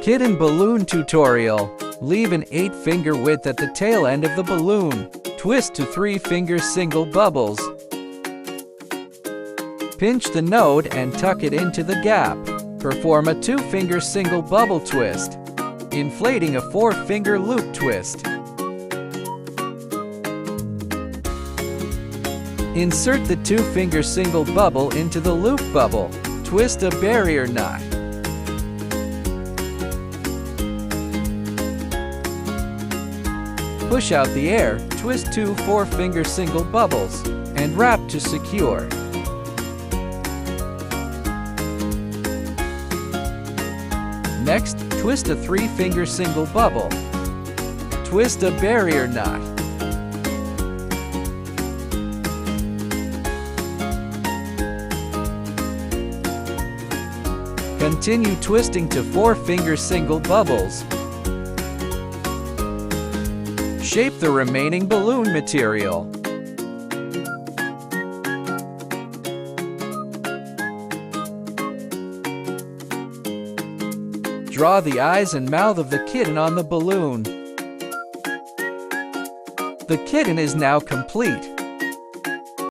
Kitten balloon tutorial. Leave an 8-finger width at the tail end of the balloon. Twist to 3-finger single bubbles. Pinch the node and tuck it into the gap. Perform a 2-finger single bubble twist, inflating a 4-finger loop twist. Insert the 2-finger single bubble into the loop bubble. Twist a barrier knot. Push out the air, twist 2 4-finger single bubbles, and wrap to secure. Next, twist a 3-finger single bubble. Twist a barrier knot. Continue twisting to 4-finger single bubbles. Shape the remaining balloon material. Draw the eyes and mouth of the kitten on the balloon. The kitten is now complete.